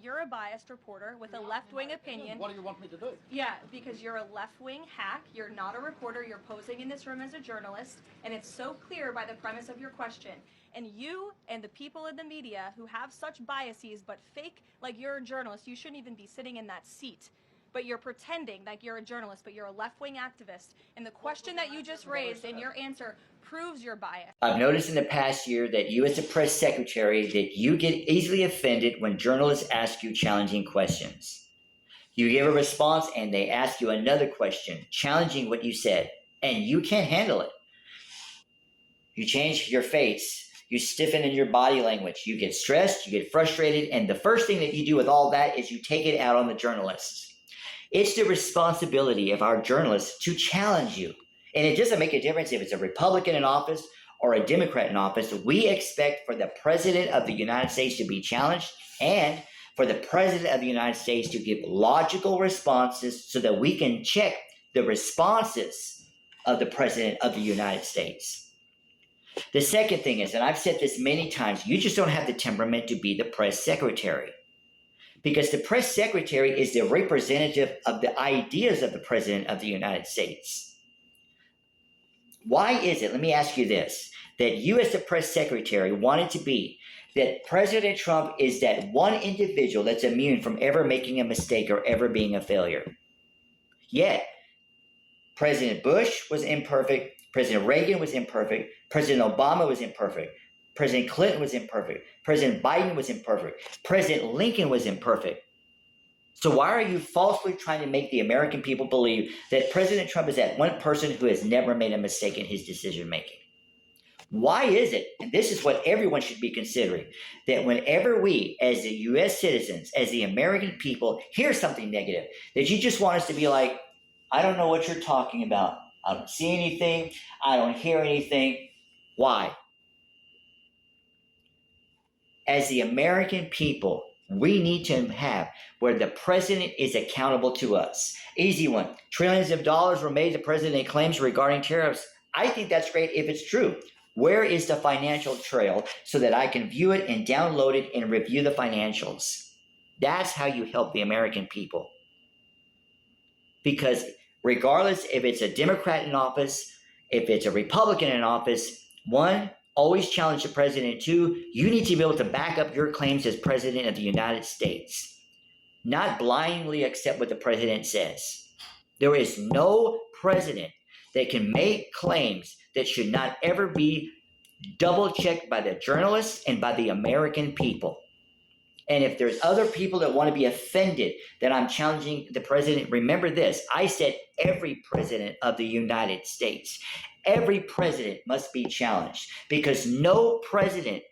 you're a biased reporter with a left-wing opinion. What do you want me to do? Yeah, because you're a left-wing hack. You're not a reporter. You're posing in this room as a journalist, and it's so clear by the premise of your question. And you and the people in the media who have such biases but fake like you're a journalist, you shouldn't even be sitting in that seat. But you're pretending like you're a journalist, but you're a left-wing activist. And the question that you just raised and your answer proves your bias. I've noticed in the past year that you as a press secretary, that you get easily offended when journalists ask you challenging questions. You give a response and they ask you another question, challenging what you said, and you can't handle it. You change your face, you stiffen in your body language, you get stressed, you get frustrated, and the first thing that you do with all that is you take it out on the journalists. It's the responsibility of our journalists to challenge you. And it doesn't make a difference if it's a Republican in office or a Democrat in office. We expect for the President of the United States to be challenged and for the President of the United States to give logical responses so that we can check the responses of the President of the United States. The second thing is, and I've said this many times, you just don't have the temperament to be the press secretary. Because the press secretary is the representative of the ideas of the President of the United States. Why is it, let me ask you this, that you as the press secretary wanted to be that President Trump is that one individual that's immune from ever making a mistake or ever being a failure? Yet, President Bush was imperfect, President Reagan was imperfect, President Obama was imperfect, President Clinton was imperfect, President Biden was imperfect, President Lincoln was imperfect. So why are you falsely trying to make the American people believe that President Trump is that one person who has never made a mistake in his decision making? Why is it, and this is what everyone should be considering, that whenever we, as the U.S. citizens, as the American people, hear something negative, that you just want us to be like, I don't know what you're talking about. I don't see anything. I don't hear anything. Why? As the American people, we need to have where the president is accountable to us. Easy one. Trillions of dollars were made. The president claims regarding tariffs. I think that's great if it's true. Where is the financial trail so that I can view it and download it and review the financials? That's how you help the American people. Because regardless if it's a Democrat in office, if it's a Republican in office, one, always challenge the president. Two, you need to be able to back up your claims as president of the United States. Not blindly accept what the president says. There is no president that can make claims that should not ever be double-checked by the journalists and by the American people. And if there's other people that want to be offended that I'm challenging the president, remember this. I said every president of the United States. Every president must be challenged because no president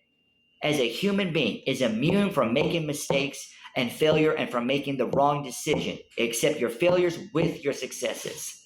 as a human being is immune from making mistakes and failure and from making the wrong decision, except your failures with your successes.